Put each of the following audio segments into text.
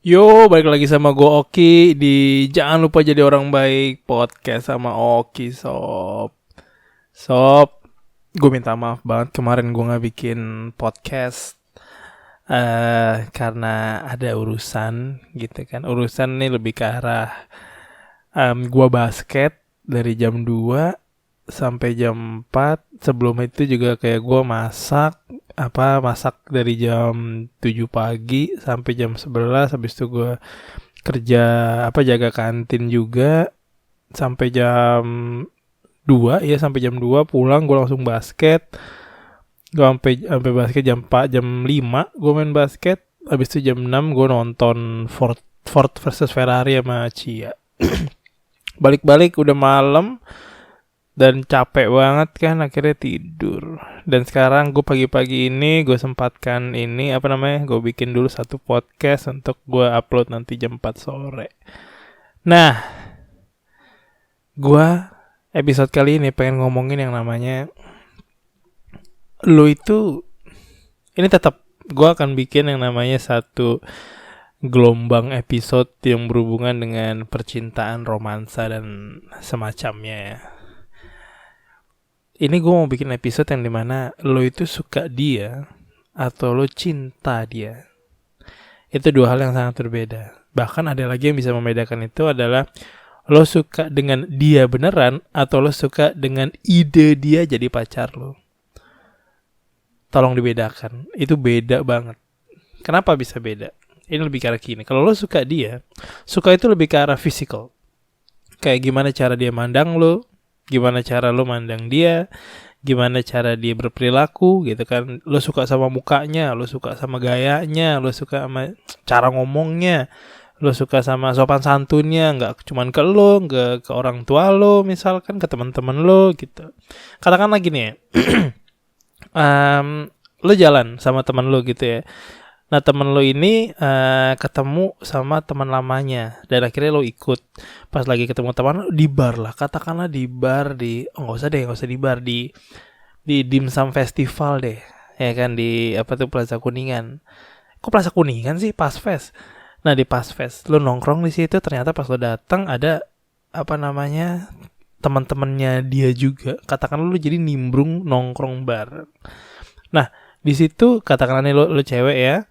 Yo, balik lagi sama gue Oki di Jangan Lupa Jadi Orang Baik podcast sama Oki Sob, gue minta maaf banget kemarin gue gak bikin podcast karena ada urusan gitu kan. Urusan nih lebih ke arah gue basket dari jam 2 sampai jam 4. Sebelum itu juga kayak gue masak dari jam 7 pagi sampai jam 11. Habis itu gue kerja jaga kantin juga sampai jam 2 ya, sampai jam 2 pulang gue langsung basket. Gue sampai basket jam 4, jam 5 gue main basket. Habis itu jam 6 gue nonton Ford versus Ferrari sama Cia. Balik-balik udah malam dan capek banget kan, akhirnya tidur. Dan sekarang gue pagi-pagi ini gue sempatkan gue bikin dulu satu podcast untuk gue upload nanti jam 4 sore. Nah, gue episode kali ini pengen ngomongin yang namanya gue akan bikin yang namanya satu gelombang episode yang berhubungan dengan percintaan, romansa dan semacamnya ya. Ini gue mau bikin episode yang dimana lo itu suka dia atau lo cinta dia. Itu dua hal yang sangat berbeda. Bahkan ada lagi yang bisa membedakan itu adalah lo suka dengan dia beneran atau lo suka dengan ide dia jadi pacar lo. Tolong dibedakan. Itu beda banget. Kenapa bisa beda? Ini lebih ke arah gini. Kalau lo suka dia, suka itu lebih ke arah physical. Kayak gimana cara dia mandang lo, gimana cara lo mandang dia, gimana cara dia berperilaku gitu kan. Lo suka sama mukanya, lo suka sama gayanya, lo suka sama cara ngomongnya, lo suka sama sopan santunnya, nggak cuman ke lo, nggak ke orang tua lo, misalkan ke teman-teman lo gitu. Katakanlah gini ya, lo jalan sama teman lo gitu ya. Nah, temen lo ini ketemu sama teman lamanya dan akhirnya lo ikut. Pas lagi ketemu teman di bar lah, katakanlah di bar nggak usah di bar, di dimsum festival deh, ya kan, di Plaza Kuningan. Kok Plaza Kuningan sih? Pas Fest. Nah, di Pas Fest lo nongkrong di situ, ternyata pas lo datang ada teman-temannya dia juga. Katakanlah lo jadi nimbrung nongkrong bar. Nah, di situ katakanlah nih lo cewek ya,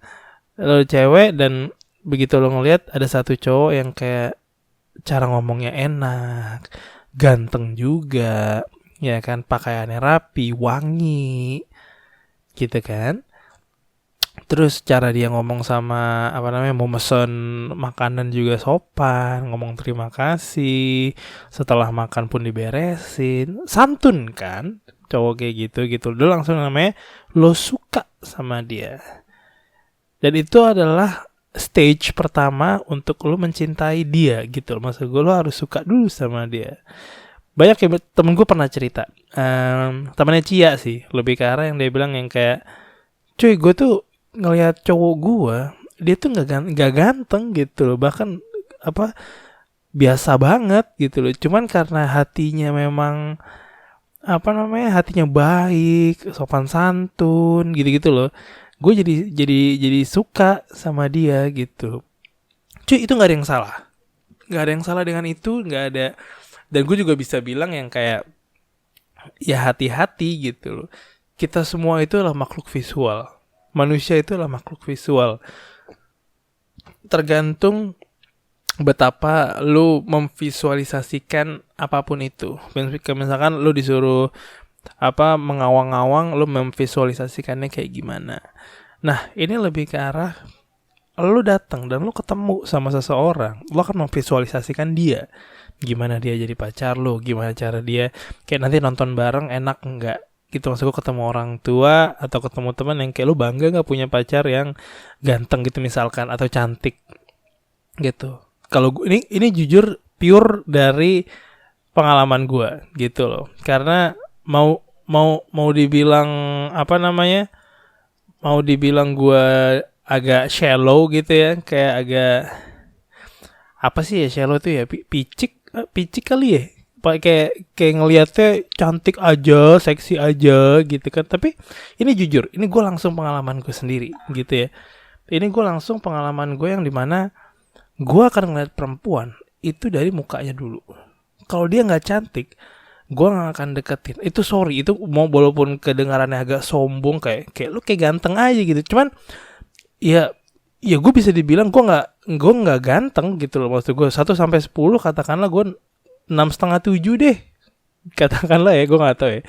lo cewek, dan begitu lo ngeliat ada satu cowok yang kayak cara ngomongnya enak, ganteng juga, ya kan, pakaiannya rapi, wangi, gitu kan. Terus cara dia ngomong sama mau mesen makanan juga sopan, ngomong terima kasih, setelah makan pun diberesin, santun kan, cowok kayak gitu. Lo langsung namanya lo suka sama dia. Dan itu adalah stage pertama untuk lo mencintai dia gitu. Maksud gue, lo harus suka dulu sama dia. Banyak ya, temen gue pernah cerita, temennya Cia sih, lebih ke arah yang dia bilang yang kayak, cuy, gue tuh ngelihat cowok gue, dia tuh nggak ganteng gitu loh, bahkan biasa banget gitu loh. Cuman karena hatinya memang hatinya baik, sopan santun, gitu-gitu loh. Gue jadi suka sama dia gitu. Cuy, itu nggak ada yang salah dengan itu, nggak ada. Dan gue juga bisa bilang yang kayak, ya hati-hati gitu loh. Kita semua itu adalah makhluk visual. Manusia itu adalah makhluk visual. Tergantung betapa lu memvisualisasikan apapun itu. Misalkan lu disuruh mengawang-awang, lu memvisualisasikannya kayak gimana. Nah, ini lebih ke arah lu datang dan lu ketemu sama seseorang, lu akan memvisualisasikan dia, gimana dia jadi pacar lu, gimana cara dia kayak nanti nonton bareng enak enggak gitu. Maksud gue, ketemu orang tua atau ketemu teman yang kayak lu bangga nggak punya pacar yang ganteng gitu misalkan, atau cantik gitu. Kalau ini jujur pure dari pengalaman gue gitu loh. Karena mau dibilang mau dibilang gue agak shallow gitu ya, kayak agak shallow tuh ya, picik kali ya, kayak ngelihatnya cantik aja, seksi aja gitu kan. Tapi ini jujur, ini gue langsung pengalaman gue sendiri gitu ya. Ini gue langsung pengalaman gue yang dimana gue akan ngeliat perempuan itu dari mukanya dulu. Kalau dia nggak cantik, gue nggak akan deketin. Itu sorry, itu mau walaupun kedengarannya agak sombong, kayak lu kayak ganteng aja gitu. Cuman ya gue bisa dibilang gue nggak ganteng gitu loh. Maksud gue 1-10 katakanlah gue 6,5-7 deh. Katakanlah ya, gue nggak tahu ya.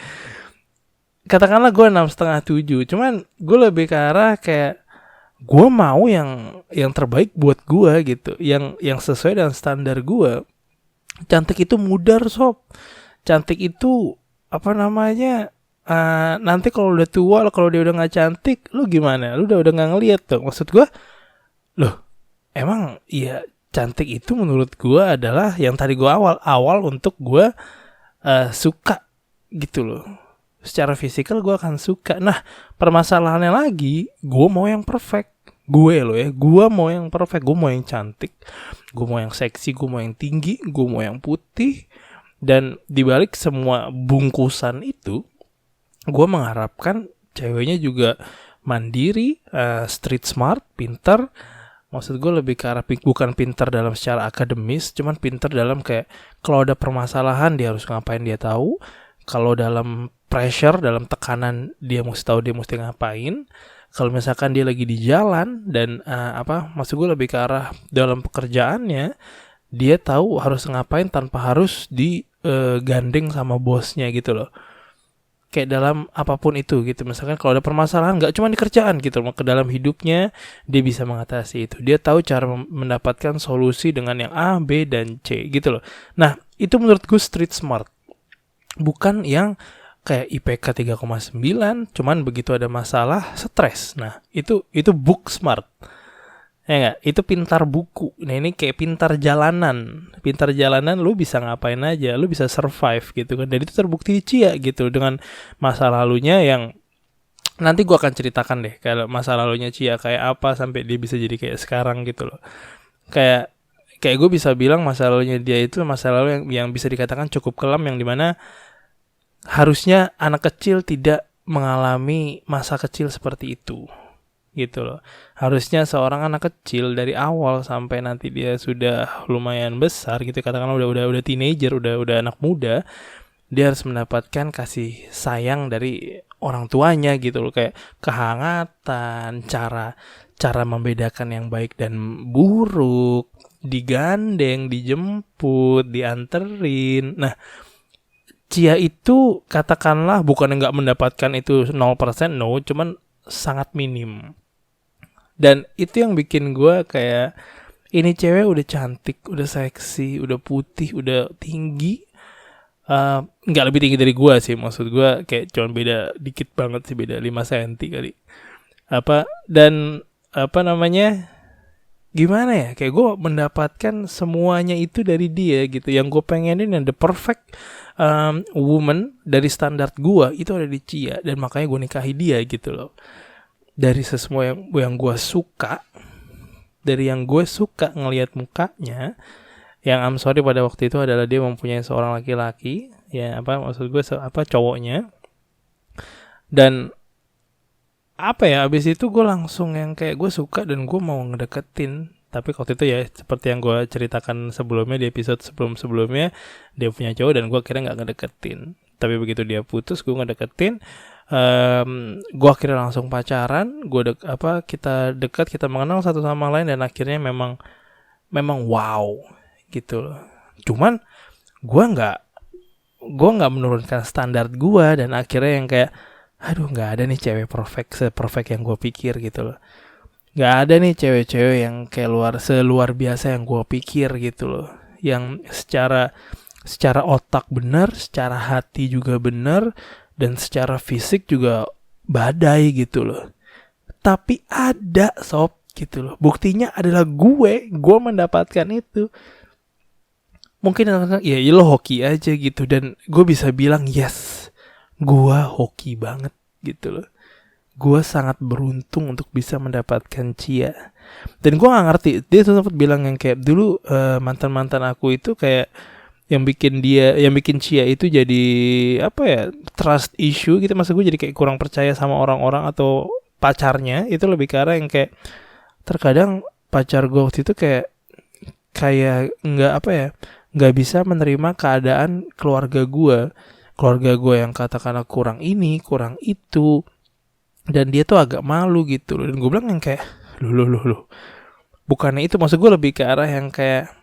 Katakanlah gue 6,5-7. Cuman gue lebih ke arah kayak gue mau yang terbaik buat gue gitu, yang sesuai dengan standar gue. Cantik itu mudar sob. Cantik itu apa namanya? Nanti kalau udah tua, kalau dia udah nggak cantik, lu gimana? Lu udah nggak ngeliat tuh. Maksud gue, loh, emang ya cantik itu menurut gue adalah yang tadi gue awal untuk gue suka gitu loh. Secara fisikal gue akan suka. Nah, permasalahannya lagi, gue mau yang perfect. Gue mau yang perfect. Gue mau yang cantik, gue mau yang seksi, gue mau yang tinggi, gue mau yang putih. Dan dibalik semua bungkusan itu, gue mengharapkan ceweknya juga mandiri, street smart, pintar. Maksud gue lebih ke arah bukan pintar dalam secara akademis, cuman pintar dalam kayak kalau ada permasalahan dia harus ngapain dia tahu. Kalau dalam pressure, dalam tekanan dia mesti tahu dia mesti ngapain. Kalau misalkan dia lagi di jalan dan maksud gue lebih ke arah dalam pekerjaannya, dia tahu harus ngapain tanpa harus digandeng sama bosnya gitu loh. Kayak dalam apapun itu gitu. Misalkan kalau ada permasalahan gak cuma di kerjaan gitu, ke dalam hidupnya dia bisa mengatasi itu. Dia tahu cara mendapatkan solusi dengan yang A, B, dan C gitu loh. Nah, itu menurut gue street smart. Bukan yang kayak IPK 3,9, cuman begitu ada masalah stres. Nah, itu book smart. Ya enggak? Itu pintar buku. Nah, ini kayak pintar jalanan. Pintar jalanan lu bisa ngapain aja, lu bisa survive gitu kan. Dan itu terbukti di Cia gitu dengan masa lalunya yang nanti gua akan ceritakan deh kalau masa lalunya Cia kayak apa sampai dia bisa jadi kayak sekarang gitu loh. Kayak gue bisa bilang masa lalunya dia itu masa lalu yang bisa dikatakan cukup kelam, yang dimana harusnya anak kecil tidak mengalami masa kecil seperti itu gitu loh. Harusnya seorang anak kecil dari awal sampai nanti dia sudah lumayan besar gitu, katakanlah udah teenager, udah anak muda, dia harus mendapatkan kasih sayang dari orang tuanya gitu loh, kayak kehangatan, cara membedakan yang baik dan buruk, digandeng, dijemput, dianterin. Nah, Cia itu katakanlah bukan nggak mendapatkan itu 0%, no, cuman sangat minim. Dan itu yang bikin gue kayak, ini cewek udah cantik, udah seksi, udah putih, udah tinggi. Nggak lebih tinggi dari gue sih, maksud gue kayak cuma beda dikit banget sih, beda 5 cm kali. Gimana ya, kayak gue mendapatkan semuanya itu dari dia gitu. Yang gue pengenin yang the perfect woman dari standar gue itu ada di Cia, dan makanya gue nikahi dia gitu loh. Dari semua yang gue suka, dari yang gue suka ngelihat mukanya, yang I'm sorry pada waktu itu adalah dia mempunyai seorang laki-laki, ya maksud gue cowoknya. Dan abis itu gue langsung yang kayak gue suka dan gue mau ngedeketin. Tapi waktu itu ya seperti yang gue ceritakan sebelumnya di episode sebelumnya, dia punya cowok dan gue akhirnya gak ngedeketin. Tapi begitu dia putus, gue ngedeketin. Gue akhirnya langsung pacaran. Kita dekat, kita mengenal satu sama lain, dan akhirnya memang wow gitu loh. Cuman gue nggak menurunkan standar gue, dan akhirnya yang kayak aduh, nggak ada nih cewek perfect yang gue pikir gitu loh. Nggak ada nih cewek-cewek yang kayak seluar biasa yang gue pikir gitu loh. Yang secara otak benar, secara hati juga benar, dan secara fisik juga badai gitu loh. Tapi ada sob gitu loh. Buktinya adalah gue mendapatkan itu. Mungkin ya lo hoki aja gitu, dan gue bisa bilang yes, gue hoki banget gitu loh. Gue sangat beruntung untuk bisa mendapatkan Cia. Dan gue gak ngerti, dia tuh sempat bilang yang kayak dulu mantan-mantan aku itu kayak yang bikin Cia itu jadi trust issue gitu. Maksud gue jadi kayak kurang percaya sama orang-orang atau pacarnya. Itu lebih ke arah yang kayak terkadang pacar gue waktu itu kayak kayak nggak bisa menerima keadaan keluarga gue yang katakanlah kurang ini kurang itu, dan dia tuh agak malu gitu loh. Dan gue bilang yang kayak loh, bukannya itu, maksud gue lebih ke arah yang kayak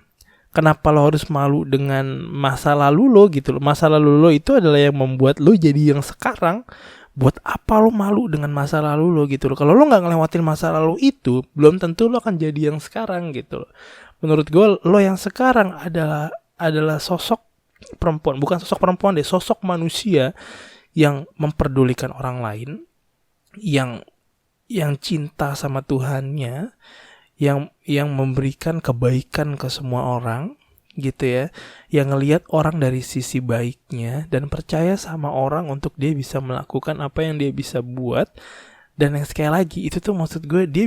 kenapa lo harus malu dengan masa lalu lo gitu loh. Masa lalu lo itu adalah yang membuat lo jadi yang sekarang. Buat apa lo malu dengan masa lalu lo gitu loh. Kalau lo gak ngelewatin masa lalu itu, belum tentu lo akan jadi yang sekarang gitu loh. Menurut gue lo yang sekarang adalah sosok perempuan, bukan sosok perempuan deh, sosok manusia yang memperdulikan orang lain, yang cinta sama Tuhannya, yang memberikan kebaikan ke semua orang gitu ya, yang ngelihat orang dari sisi baiknya dan percaya sama orang untuk dia bisa melakukan apa yang dia bisa buat. Dan yang sekali lagi itu tuh maksud gue, dia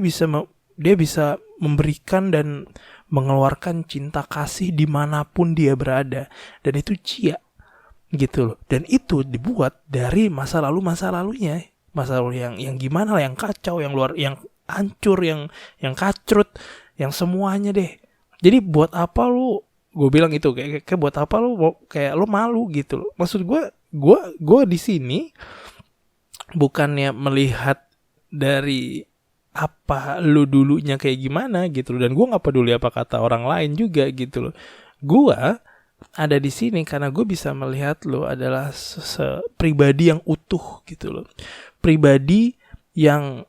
bisa memberikan dan mengeluarkan cinta kasih dimanapun dia berada, dan itu cia gitu loh. Dan itu dibuat dari masa lalunya, masa lalu yang gimana lah, yang kacau, yang luar, yang hancur, yang kacrut, yang semuanya deh. Jadi buat apa lu, gue bilang itu kayak buat apa lu kayak lu malu gitu loh. Maksud gue di sini bukannya melihat dari apa lu dulunya kayak gimana gitu loh, dan gue nggak peduli apa kata orang lain juga gitu loh. Gue ada di sini karena gue bisa melihat lu adalah pribadi yang utuh gitu loh, pribadi yang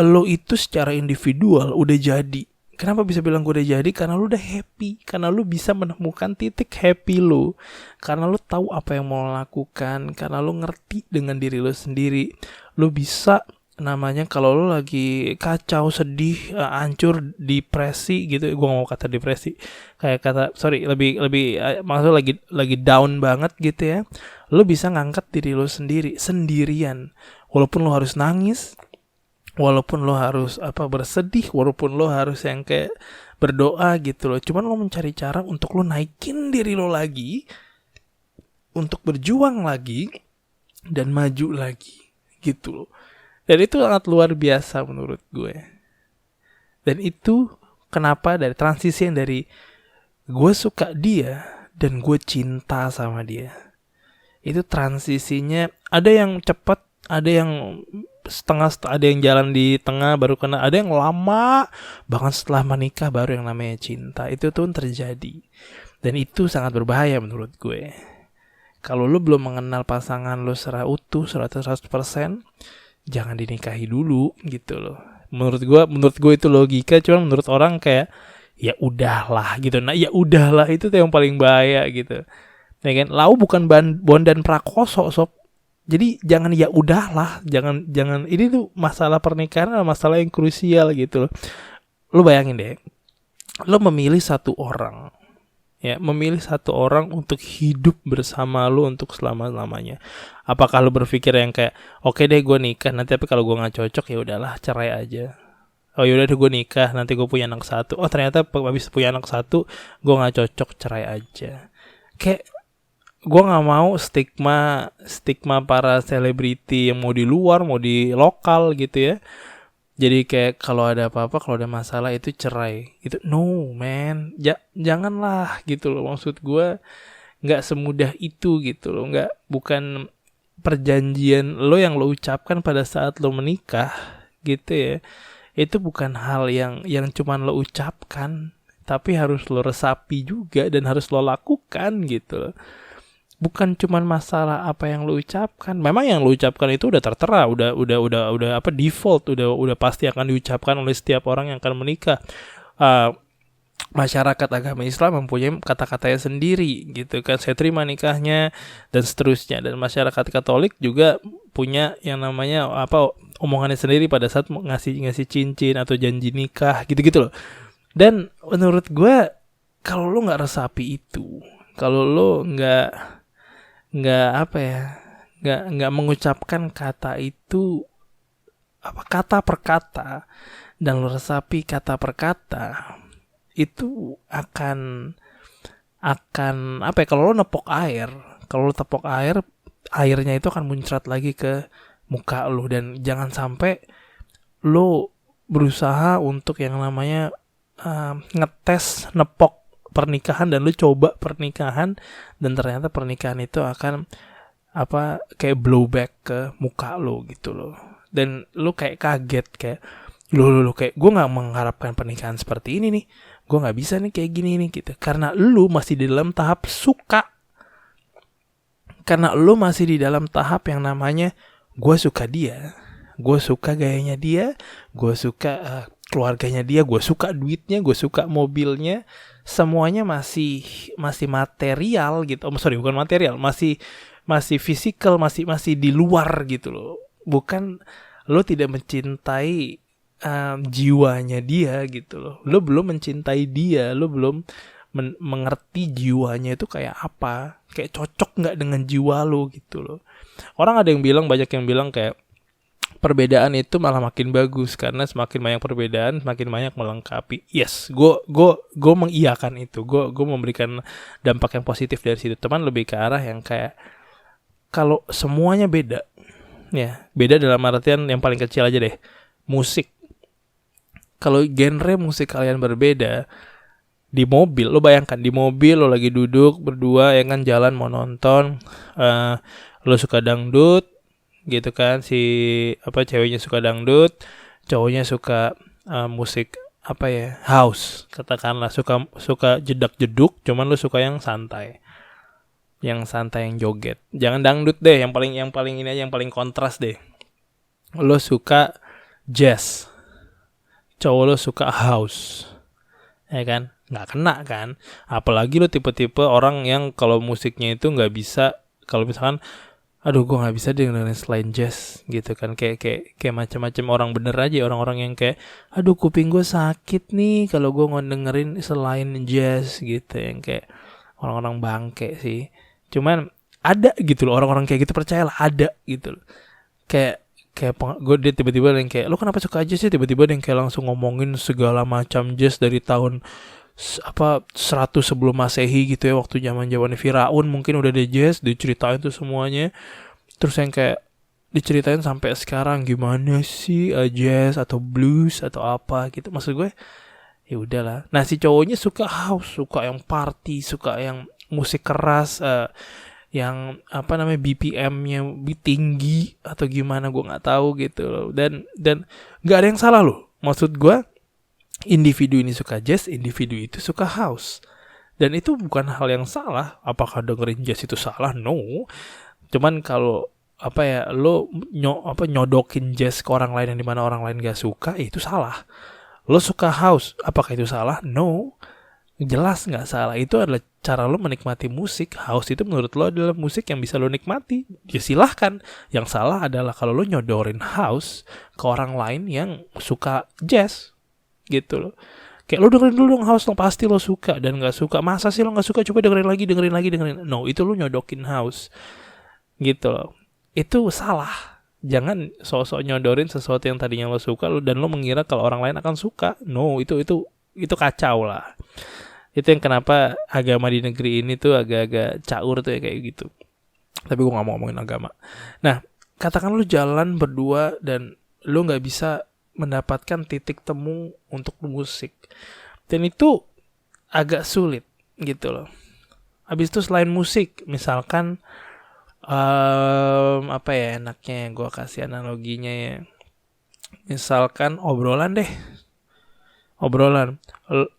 lo itu secara individual udah jadi. Kenapa bisa bilang gue udah jadi? Karena lo udah happy, karena lo bisa menemukan titik happy lo, karena lo tahu apa yang mau lo lakukan, karena lo ngerti dengan diri lo sendiri. Lo bisa namanya kalau lo lagi kacau, sedih, hancur, depresi gitu. Gue gak mau kata depresi, kayak lebih maksudnya lagi down banget gitu ya. Lo bisa ngangkat diri lo sendirian, walaupun lo harus nangis, walaupun lo harus bersedih, walaupun lo harus yang kayak berdoa gitu loh. Cuman lo mencari cara untuk lo naikin diri lo lagi, untuk berjuang lagi dan maju lagi gitu loh. Dan itu sangat luar biasa menurut gue. Dan itu kenapa dari transisi yang dari gue suka dia dan gue cinta sama dia, itu transisinya ada yang cepat, ada yang setengah, ada yang jalan di tengah baru kena, ada yang lama bahkan setelah menikah baru yang namanya cinta. Itu tuh terjadi, dan itu sangat berbahaya menurut gue. Kalau lu belum mengenal pasangan lu secara utuh 100%, jangan dinikahi dulu gitu loh. Menurut gue itu logika. Cuman menurut orang kayak ya udahlah gitu. Nah ya udahlah itu tuh yang paling bahaya gitu. Ya kan, lau bukan Bondan Prakoso sob. Jadi jangan ya udahlah, jangan ini tuh masalah pernikahan adalah masalah yang krusial gitu loh. Lu bayangin deh, lu memilih satu orang untuk hidup bersama lu untuk selama-lamanya. Apakah lu berpikir yang kayak oke deh gue nikah nanti, tapi kalau gue nggak cocok ya udahlah cerai aja. Oh yaudah deh gue nikah nanti gue punya anak satu. Oh ternyata habis punya anak satu gue nggak cocok, cerai aja. Kayak gue nggak mau stigma para selebriti yang mau di luar mau di lokal gitu ya. Jadi kayak kalau ada apa-apa, kalau ada masalah itu cerai. Itu no man, janganlah gitu loh. Maksud gue nggak semudah itu gitu loh. Bukan perjanjian lo yang lo ucapkan pada saat lo menikah gitu ya. Itu bukan hal yang cuman lo ucapkan, tapi harus lo resapi juga dan harus lo lakukan gitu loh. Bukan cuman masalah apa yang lu ucapkan. Memang yang lu ucapkan itu udah tertera, udah default, udah pasti akan diucapkan oleh setiap orang yang akan menikah. Masyarakat agama Islam mempunyai kata-katanya sendiri gitu kan. Saya terima nikahnya dan seterusnya. Dan masyarakat Katolik juga punya yang namanya omongannya sendiri pada saat ngasih cincin atau janji nikah gitu-gitu loh. Dan menurut gue kalau lu nggak resapi itu, kalau lu nggak mengucapkan kata itu kata per kata dan lo resapi kata per kata, itu akan kalau lo tepok air, airnya itu akan muncrat lagi ke muka lo. Dan jangan sampai lo berusaha untuk yang namanya ngetes nepok pernikahan dan lu coba pernikahan dan ternyata pernikahan itu akan kayak blowback ke muka lu gitu loh. Dan lu kayak kaget kayak lu kayak gue nggak mengharapkan pernikahan seperti ini nih, gue nggak bisa nih kayak gini nih gitu, karena lu masih di dalam tahap suka, karena lu masih di dalam tahap yang namanya gue suka dia, gue suka gayanya dia, gue suka keluarganya dia, gue suka duitnya, gue suka mobilnya, semuanya masih material gitu. Bukan material, masih fisikal, masih di luar gitu loh. Bukan, lo tidak mencintai jiwanya dia gitu loh. Lo belum mencintai dia, lo belum mengerti jiwanya itu kayak apa, kayak cocok nggak dengan jiwa lo gitu loh. Orang banyak yang bilang kayak perbedaan itu malah makin bagus karena semakin banyak perbedaan semakin banyak melengkapi. Yes, gue mengiyakan itu. Gue memberikan dampak yang positif dari situ. Teman lebih ke arah yang kayak kalau semuanya beda, ya beda dalam artian yang paling kecil aja deh, musik. Kalau genre musik kalian berbeda, di mobil, lo bayangkan di mobil lo lagi duduk berdua ya kan, jalan mau nonton, lo suka dangdut gitu kan, ceweknya suka dangdut, cowoknya suka musik house katakanlah, suka jedak-jeduk, cuman lo suka yang santai yang joget, jangan dangdut deh, yang paling ini aja, yang paling kontras deh. Lo suka jazz, cowok lo suka house, ya kan, nggak kena kan. Apalagi lo tipe-tipe orang yang kalau musiknya itu nggak bisa, kalau misalkan aduh gue nggak bisa dengerin selain jazz gitu kan, kayak macam-macam orang bener aja, orang-orang yang kayak aduh kuping gue sakit nih kalau gue dengerin selain jazz gitu, yang kayak orang-orang bangke sih. Cuman ada gitu loh orang-orang kayak gitu, percayalah ada gitu loh. Kayak gue, dia tiba-tiba yang kayak lo kenapa suka jazz sih, tiba-tiba yang kayak langsung ngomongin segala macam jazz dari tahun 100 sebelum Masehi gitu ya, waktu zaman Firaun mungkin udah ada jazz, diceritain tuh semuanya. Terus yang kayak diceritain sampai sekarang gimana sih jazz atau blues atau apa gitu. Maksud gue ya udahlah. Nah, si cowoknya suka house, suka yang party, suka yang musik keras, yang BPM-nya tinggi atau gimana gue nggak tahu gitu loh. Dan nggak ada yang salah loh. Maksud gue, individu ini suka jazz, individu itu suka house, dan itu bukan hal yang salah. Apakah dengerin jazz itu salah? No. Cuman kalau lo nyodokin jazz ke orang lain yang dimana orang lain gak suka, itu salah. Lo suka house, apakah itu salah? No, jelas gak salah. Itu adalah cara lo menikmati musik. House itu menurut lo adalah musik yang bisa lo nikmati, ya silahkan. Yang salah adalah kalau lo nyodorin house ke orang lain yang suka jazz gitu loh. Kayak lo dengerin dulu dong house, lo pasti lo suka. Dan gak suka, masa sih lo gak suka, coba dengerin lagi. No, itu lo nyodokin house gitu loh. Itu salah. Jangan sok-sok nyodorin sesuatu yang tadinya lo suka dan lo mengira kalau orang lain akan suka. No, itu kacau lah. Itu yang kenapa agama di negeri ini tuh agak-agak caur tuh ya, kayak gitu. Tapi gue gak mau ngomongin agama. Nah, katakan lo jalan berdua dan lo gak bisa mendapatkan titik temu untuk musik, dan itu agak sulit gitu loh. Habis itu selain musik, misalkan enaknya yang gue kasih analoginya ya, misalkan obrolan.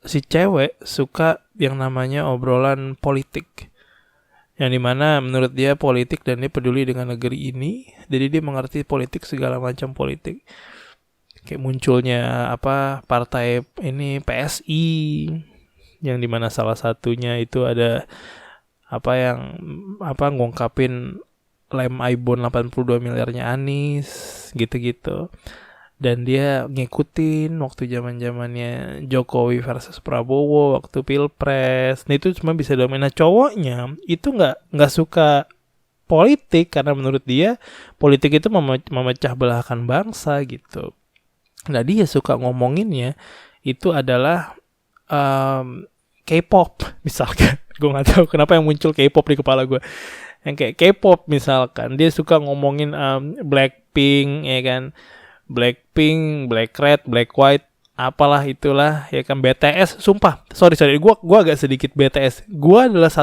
Si cewek suka yang namanya obrolan politik, yang dimana menurut dia politik dan dia peduli dengan negeri ini, jadi dia mengerti politik, segala macam politik. Kayak munculnya partai ini PSI, yang dimana salah satunya itu ada ngungkapin lem Ibon 82 miliarnya Anies gitu-gitu. Dan dia ngikutin waktu zaman-zamannya Jokowi versus Prabowo waktu Pilpres. Nah, itu cuma bisa domain. Nah, cowoknya itu nggak suka politik karena menurut dia politik itu memecah belahkan bangsa gitu. Nah, dia suka ngomonginnya itu adalah K-pop misalkan. Gue nggak tahu kenapa yang muncul K-pop di kepala gue. Yang kayak K-pop misalkan, dia suka ngomongin Blackpink ya kan, Blackpink, Black Red, Black White, apalah itulah ya kan, BTS. Sumpah, sorry gua agak sedikit BTS. Gua adalah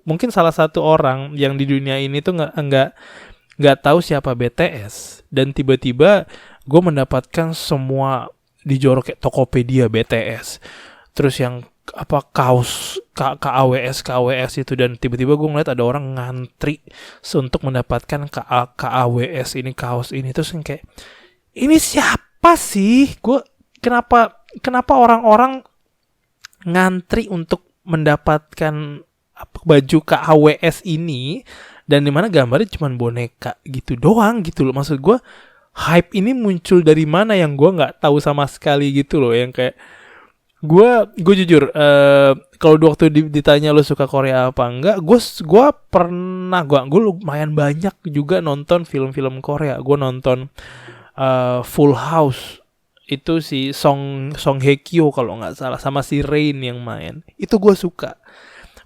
mungkin salah satu orang yang di dunia ini tuh nggak tahu siapa BTS, dan tiba-tiba gue mendapatkan semua di jorok kayak Tokopedia BTS, terus yang apa kaos KAWS itu, dan tiba-tiba gue ngeliat ada orang ngantri untuk mendapatkan KAWS ini, kaos ini. Terus yang kayak, ini siapa sih? Kenapa orang-orang ngantri untuk mendapatkan baju KAWS ini, dan dimana gambarnya cuma boneka gitu doang gitu loh. Maksud gue, hype ini muncul dari mana yang gue nggak tahu sama sekali gitu loh. Yang kayak gue jujur, kalau waktu ditanya lo suka Korea apa enggak, gue pernah, gue lumayan banyak juga nonton film-film Korea. Gue nonton Full House, itu si Song Hye Kyo kalau nggak salah, sama si Rain yang main. Itu gue suka.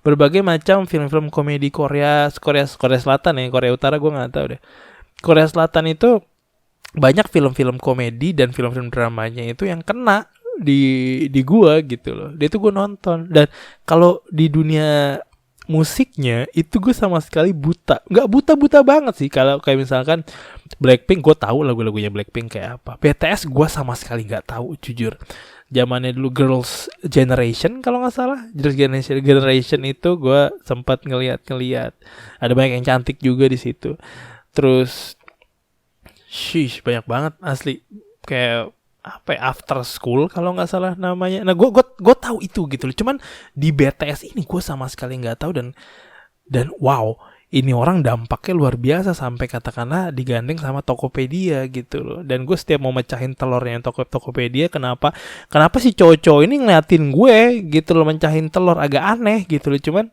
Berbagai macam film-film komedi Korea Selatan ya, Korea Utara gue nggak tahu deh. Korea Selatan itu banyak film-film komedi dan film-film dramanya itu yang kena di gue gitu loh. Dia tuh gue nonton, dan kalau di dunia musiknya itu gue sama sekali buta, nggak buta banget sih. Kalau kayak misalkan Blackpink, gue tahu lagu-lagunya Blackpink kayak apa. BTS gue sama sekali nggak tahu, jujur. Zamannya dulu Girls' Generation kalau nggak salah, Girls' Generation itu gue sempat ngeliat, ada banyak yang cantik juga di situ. Terus banyak banget asli, kayak apa ya, After School kalau nggak salah namanya. Nah gue tahu itu gitu loh. Cuman di BTS ini gue sama sekali nggak tahu, dan wow, ini orang dampaknya luar biasa sampai katakanlah digandeng sama Tokopedia gitu loh. Dan gue setiap mau mecahin telurnya yang Tokopedia, kenapa si cowok-cowok ini ngeliatin gue gitu loh, mencahin telur, agak aneh gitu loh. Cuman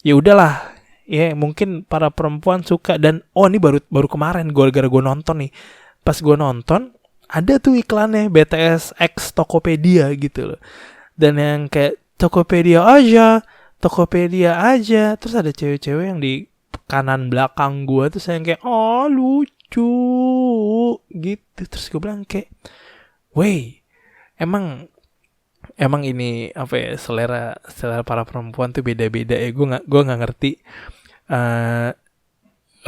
ya udahlah, ya mungkin para perempuan suka. Dan ini baru kemarin gara-gara gue nonton nih, pas gue nonton ada tuh iklannya BTS X Tokopedia gitu loh. Dan yang kayak Tokopedia aja, terus ada cewek-cewek yang di kanan belakang gue tuh, saya kayak lucu gitu. Terus gue bilang kayak, wey, emang ini apa ya, selera para perempuan tuh beda-beda ya. Gue nggak ngerti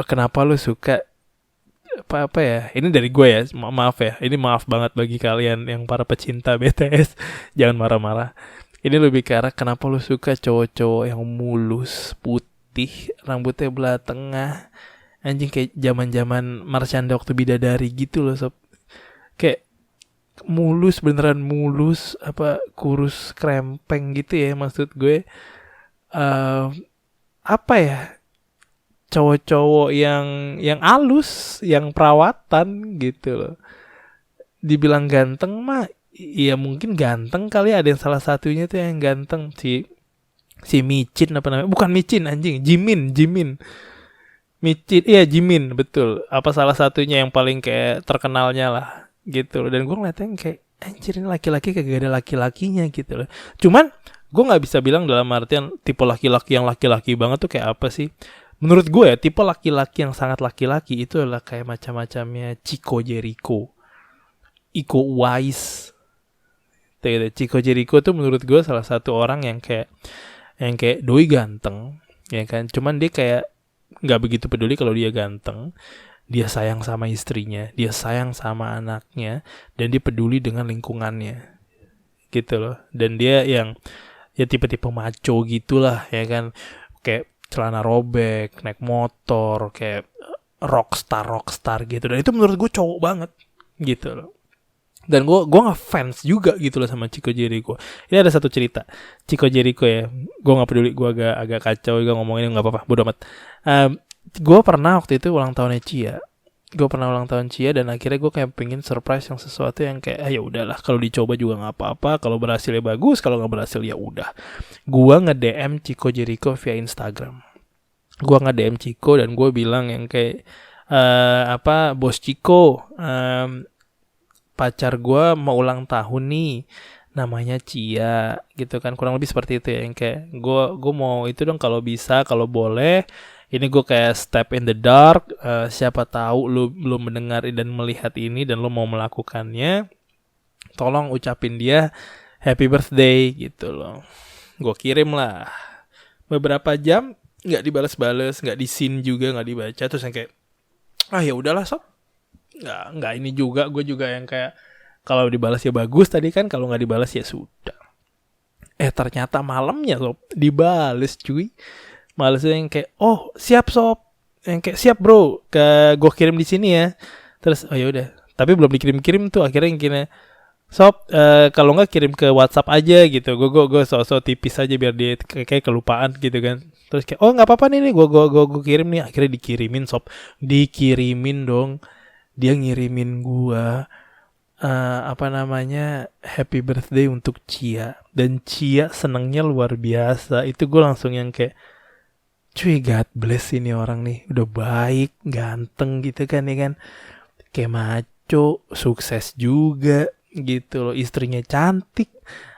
kenapa lu suka apa ya. Ini dari gue ya, maaf ya, ini maaf banget bagi kalian yang para pecinta BTS, jangan marah-marah. Ini lebih ke arah kenapa lu suka cowok-cowok yang mulus, putih, rambutnya belah tengah, anjing kayak zaman-zaman Marshanda waktu Bidadari gitu loh sob. Kayak mulus, beneran mulus, apa kurus krempeng gitu ya, maksud gue. Apa ya, cowok-cowok yang halus, yang perawatan gitu loh. Dibilang ganteng mah, iya mungkin ganteng kali, ada yang salah satunya tuh yang ganteng, si Micin apa namanya, bukan Micin anjing, Jimin Micin, iya Jimin, betul. Apa salah satunya yang paling kayak terkenalnya lah gitu loh. Dan gue ngeliatnya kayak, anjir ini laki-laki kayak gak ada laki-lakinya gitu loh. Cuman gue gak bisa bilang dalam artian tipe laki-laki yang laki-laki banget tuh kayak apa sih. Menurut gue ya, tipe laki-laki yang sangat laki-laki itu adalah kayak macam-macamnya Chico Jericho, Iko Uwais. Chico Jericho tuh menurut gue salah satu orang yang kayak doi ganteng, ya kan. Cuman dia kayak nggak begitu peduli kalau dia ganteng. Dia sayang sama istrinya, dia sayang sama anaknya, dan dia peduli dengan lingkungannya, gitu loh. Dan dia yang ya tipe-tipe maco gitulah, ya kan. Kayak celana robek, naik motor, kayak rockstar gitu. Dan itu menurut gue cowok banget gitu loh. Dan gue ngefans juga gitu loh sama Chico Jericho. Ini ada satu cerita Chico Jericho ya, gue nggak peduli, gue agak kacau juga ngomongin, nggak apa-apa, bodo amat. Gue pernah waktu itu ulang tahunnya Cia. Dan akhirnya gue kayak pengen surprise yang sesuatu yang kayak ya udahlah, kalau dicoba juga nggak apa-apa, kalau berhasil ya bagus, kalau nggak berhasil ya udah. Gue nge-DM Chico Jericho via Instagram. Gue nge-DM Chico dan gue bilang yang kayak bos Chico, pacar gue mau ulang tahun nih, namanya Cia gitu kan, kurang lebih seperti itu ya. Yang kayak gue mau itu dong kalau bisa, kalau boleh. Ini gue kayak step in the dark, siapa tahu lu belum mendengar dan melihat ini dan lu mau melakukannya. tolong ucapin dia happy birthday gitu loh. Gue kirim lah, beberapa jam nggak dibales-bales, nggak di-seen juga, nggak dibaca. Terus yang kayak ya udahlah sob, nggak ini juga. Gue juga yang kayak kalau dibalas ya bagus tadi kan, kalau nggak dibalas ya sudah. Ternyata malamnya sob dibales cuy. Malesnya yang kayak siap sob, yang kayak siap bro, gue kirim di sini ya. Terus ya udah, tapi belum dikirim-kirim tuh. Akhirnya yang kira sob, kalau nggak kirim ke WhatsApp aja gitu. Gue so tipis aja biar dia kayak kelupaan gitu kan. Terus kayak nggak apa-apa nih gue kirim nih. Akhirnya dikirimin sob, dikirimin dong. Dia ngirimin gue happy birthday untuk Cia, dan Cia senengnya luar biasa. Itu gue langsung yang kayak cuy, God bless ini orang nih, udah baik, ganteng gitu kan ya kan, kayak maco, sukses juga gitu loh, istrinya cantik,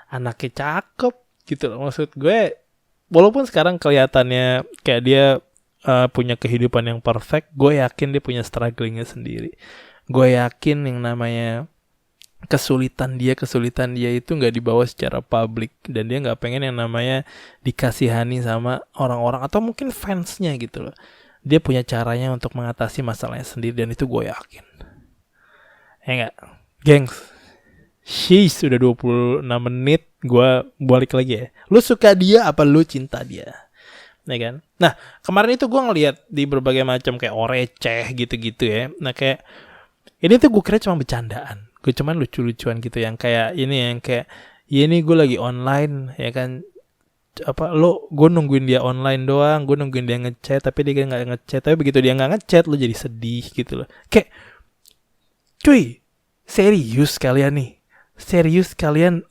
anaknya cakep gitu loh. Maksud gue, walaupun sekarang kelihatannya kayak dia punya kehidupan yang perfect, gue yakin dia punya strugglingnya sendiri. Gue yakin yang namanya kesulitan dia itu nggak dibawa secara publik, dan dia nggak pengen yang namanya dikasihani sama orang-orang atau mungkin fansnya gitu loh. Dia punya caranya untuk mengatasi masalahnya sendiri, dan itu gue yakin. Ya nggak, gengs? Sudah 26 menit. Gue balik lagi ya. Lu suka dia apa lu cinta dia? Ya kan? Nah, kemarin itu gue ngeliat di berbagai macam kayak receh gitu-gitu ya. Nah, kayak ini tuh gue kira cuma bercandaan. Gue cuman lucu-lucuan gitu, yang kayak ini, yang kayak ini gue lagi online ya kan, gue nungguin dia online doang, gue nungguin dia ngechat tapi dia nggak ngechat, tapi begitu dia nggak ngechat lo jadi sedih gitu loh. Kayak cuy, serius kalian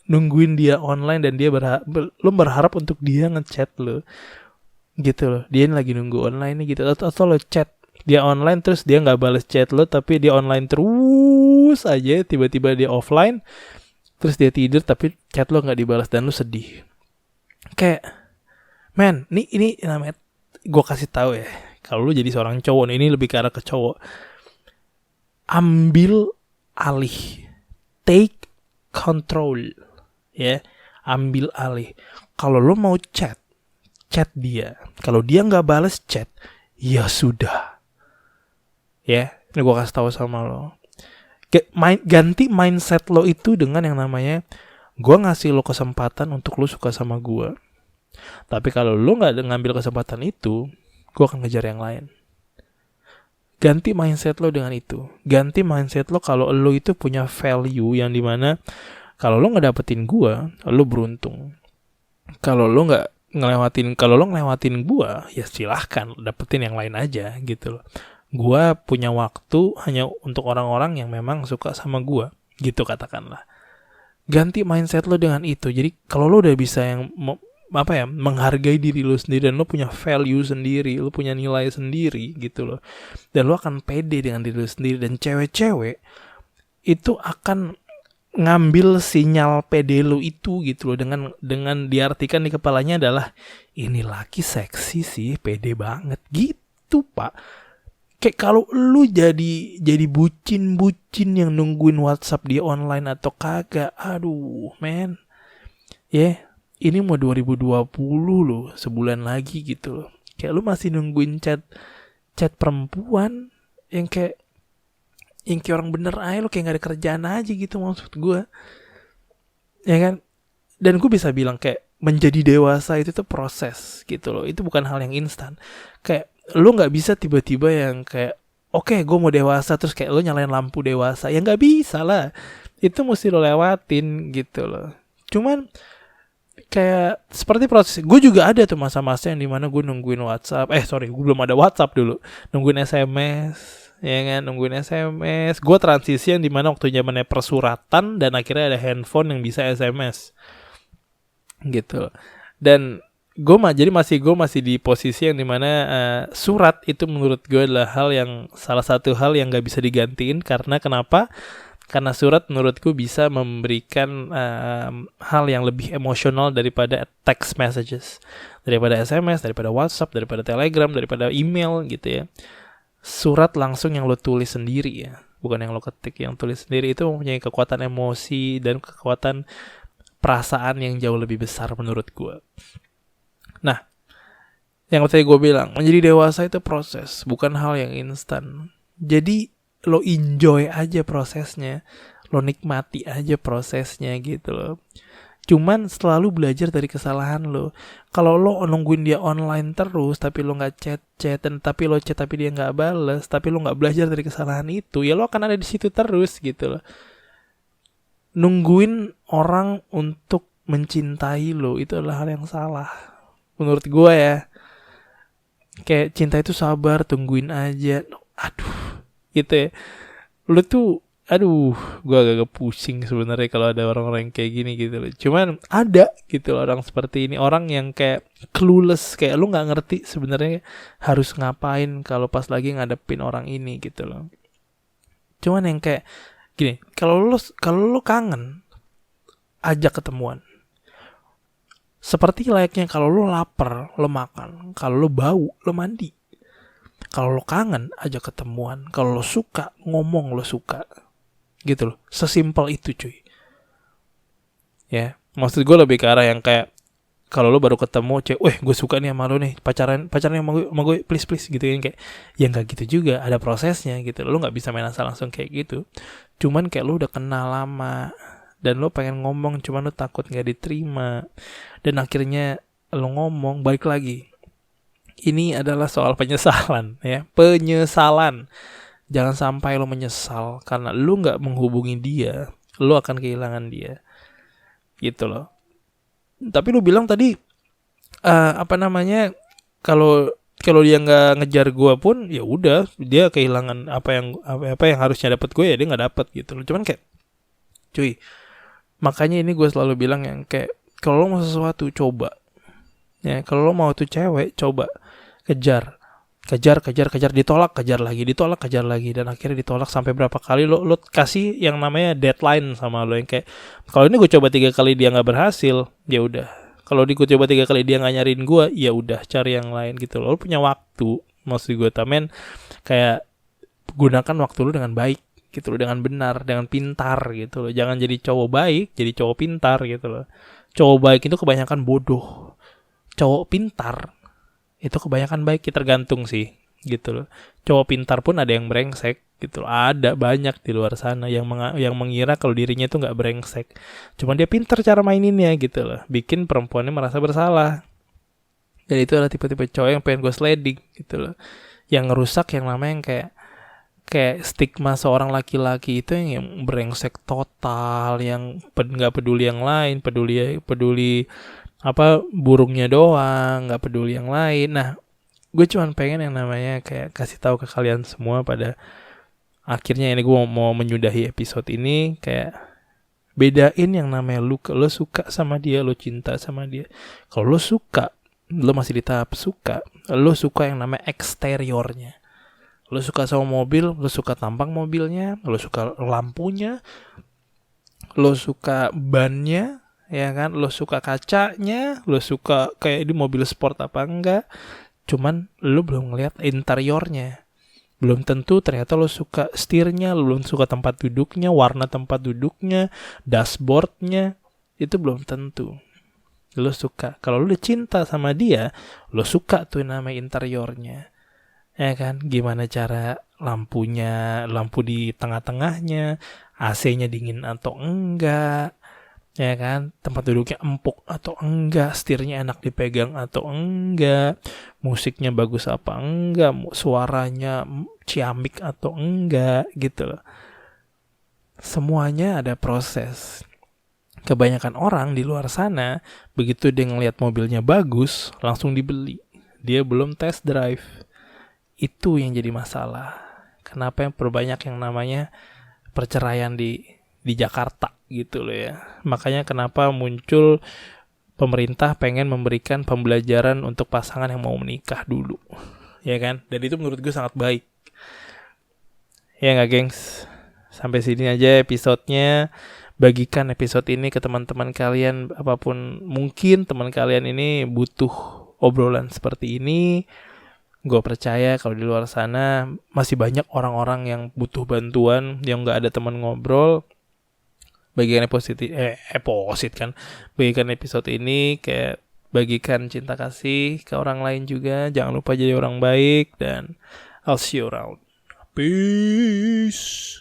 nungguin dia online dan dia lo berharap untuk dia ngechat lo gitu loh. Dia lagi nunggu online nih gitu, atau lo chat dia online terus dia nggak balas chat lo, tapi dia online terus aja, tiba-tiba dia offline, terus dia tidur tapi chat lo nggak dibalas dan lo sedih. Kayak man, ini namanya, gue kasih tahu ya, kalau lo jadi seorang cowok, ini lebih ke arah ke cowok, ambil alih, take control ya, ambil alih. Kalau lo mau chat dia, kalau dia nggak balas chat, ya sudah. Ya, ini gue kasih tahu sama lo. Ganti mindset lo itu dengan yang namanya, gue ngasih lo kesempatan untuk lo suka sama gue. Tapi kalau lo nggak ngambil kesempatan itu, gue akan ngejar yang lain. Ganti mindset lo dengan itu. Ganti mindset lo kalau lo itu punya value yang dimana kalau lo ngedapetin gue, lo beruntung. Kalau lo ngelewatin gue, ya silahkan dapetin yang lain aja gitu loh. Gue punya waktu hanya untuk orang-orang yang memang suka sama gue gitu, katakanlah. Ganti mindset lo dengan itu. Jadi kalau lo udah bisa yang menghargai diri lo sendiri, dan lo punya value sendiri, lo punya nilai sendiri gitu loh, dan lo akan pede dengan diri lo sendiri, dan cewek-cewek itu akan ngambil sinyal pede lo itu gitu loh, dengan diartikan di kepalanya adalah ini laki seksi sih, pede banget gitu pak. Kayak kalau lu jadi bucin yang nungguin WhatsApp dia online atau kagak, aduh men, ini mau 2020 loh, sebulan lagi gitu loh. Kayak lu masih nungguin chat perempuan yang kayak orang bener aja, lo kayak gak ada kerjaan aja gitu, maksud gue ya kan. Dan gue bisa bilang kayak menjadi dewasa itu tuh proses gitu loh, itu bukan hal yang instan. Kayak lo nggak bisa tiba-tiba yang kayak oke, gue mau dewasa terus kayak lo nyalain lampu dewasa, ya nggak bisa lah, itu mesti lo lewatin gitu loh. Cuman kayak seperti proses, gue juga ada tuh masa-masa yang dimana gue nungguin WhatsApp, gue belum ada WhatsApp dulu, nungguin SMS ya kan, nungguin SMS. Gue transisi yang dimana waktu zamannya persuratan, dan akhirnya ada handphone yang bisa SMS gitu. Dan gue masih di posisi yang dimana surat itu menurut gue adalah salah satu hal yang gak bisa digantiin. Karena kenapa? Karena surat menurutku bisa memberikan hal yang lebih emosional daripada text messages, daripada SMS, daripada WhatsApp, daripada Telegram, daripada email gitu ya. Surat langsung yang lo tulis sendiri ya, bukan yang lo ketik. Yang tulis sendiri itu mempunyai kekuatan emosi dan kekuatan perasaan yang jauh lebih besar menurut gue. Nah, yang tadi gue bilang, menjadi dewasa itu proses, bukan hal yang instan. Jadi lo enjoy aja prosesnya, lo nikmati aja prosesnya gitu loh. Cuman selalu belajar dari kesalahan lo. Kalau lo nungguin dia online terus, tapi lo nggak chat, tapi lo chat tapi dia nggak bales, tapi lo nggak belajar dari kesalahan itu, ya lo akan ada di situ terus gitu loh. Nungguin orang untuk mencintai lo itu adalah hal yang salah, menurut gue ya. Kayak cinta itu sabar, tungguin aja. Aduh, gitu ya. Lo tuh gue agak pusing sebenarnya kalau ada orang-orang yang kayak gini gitu loh. Cuman ada gitu loh orang seperti ini, orang yang kayak clueless, kayak lu nggak ngerti sebenarnya harus ngapain kalau pas lagi ngadepin orang ini gitu loh. Cuman yang kayak gini, kalau lu kangen, ajak ketemuan. Seperti layaknya kalau lu lapar, lu makan. Kalau lu bau, lu mandi. Kalau lu kangen, ajak ketemuan. Kalau lu suka, ngomong lu suka. Gitu loh, sesimpel itu cuy. Ya, maksud gue lebih ke arah yang kayak kalau lo baru ketemu cewek, gue suka nih sama lo nih, pacaran sama gue please gitu kan, kayak ya nggak gitu juga, ada prosesnya gitu. Lo nggak bisa main asal langsung kayak gitu. Cuman kayak lo udah kenal lama dan lo pengen ngomong, cuman lo takut nggak diterima, dan akhirnya lo ngomong, balik lagi. Ini adalah soal penyesalan ya, penyesalan. Jangan sampai lo menyesal karena lo gak menghubungi dia, lo akan kehilangan dia. Gitu loh. Tapi lo bilang tadi, kalau dia gak ngejar gue pun, ya udah, dia kehilangan apa yang harusnya dapat gue, ya dia gak dapat gitu loh. Cuman kayak, cuy, makanya ini gue selalu bilang yang kayak, kalau lo mau sesuatu, coba. Ya, kalau lo mau tuh cewek, coba. Kejar, ditolak, kejar lagi, dan akhirnya ditolak sampai berapa kali lo kasih yang namanya deadline sama lo, yang kayak kalau ini gue coba 3 kali dia nggak berhasil, ya udah. Kalau gue coba 3 kali dia nggak nyariin gue, ya udah, cari yang lain gitu. Lo punya waktu, maksud gue tamen, kayak gunakan waktu lo dengan baik gitu lo, dengan benar, dengan pintar gitu lo. Jangan jadi cowok baik, jadi cowok pintar gitu lo. Cowok baik itu kebanyakan bodoh, cowok pintar itu kebanyakan baik, tergantung sih gitu loh. Cowok pintar pun ada yang brengsek gitu loh. Ada banyak di luar sana yang mengira kalau dirinya itu nggak brengsek, cuman dia pintar cara maininnya gitu loh, bikin perempuannya merasa bersalah. Dan itu adalah tipe-tipe cowok yang pengen gue sliding gitu loh, yang ngerusak yang namanya yang kayak stigma seorang laki-laki itu yang brengsek total, yang nggak peduli yang lain, peduli apa burungnya doang, nggak peduli yang lain. Nah, gue cuman pengen yang namanya kayak kasih tahu ke kalian semua pada akhirnya ini gue mau menyudahi episode ini, kayak bedain yang namanya lo suka sama dia, lo cinta sama dia. Kalau lo suka, lo masih di tahap suka, lo suka yang namanya eksteriornya. Lo suka sama mobil, lo suka tampang mobilnya, lo suka lampunya, lo suka bannya, ya kan, lo suka kacanya, lo suka kayak di mobil sport apa enggak, cuman lo belum ngeliat interiornya. Belum tentu ternyata lo suka setirnya, lo belum suka tempat duduknya, warna tempat duduknya, dashboardnya, itu belum tentu lo suka. Kalau lo cinta sama dia, lo suka tuh namanya interiornya, ya kan, gimana cara lampunya, lampu di tengah-tengahnya, AC-nya dingin atau enggak, ya kan, tempat duduknya empuk atau enggak, setirnya enak dipegang atau enggak, musiknya bagus apa enggak, suaranya ciamik atau enggak gitu loh. Semuanya ada proses. Kebanyakan orang di luar sana, begitu dia ngeliat mobilnya bagus, langsung dibeli. Dia belum test drive. Itu yang jadi masalah. Kenapa yang perbanyak yang namanya perceraian di Jakarta gitu loh ya. Makanya kenapa muncul pemerintah pengen memberikan pembelajaran untuk pasangan yang mau menikah dulu, ya kan? Dan itu menurut gue sangat baik. Ya nggak, gengs? Sampai sini aja episodenya. Bagikan episode ini ke teman-teman kalian, apapun mungkin teman kalian ini butuh obrolan seperti ini. Gue percaya kalau di luar sana masih banyak orang-orang yang butuh bantuan, yang nggak ada teman ngobrol. Bagikan bagikan episode ini kayak bagikan cinta kasih ke orang lain juga. Jangan lupa jadi orang baik, dan I'll see you around. Peace.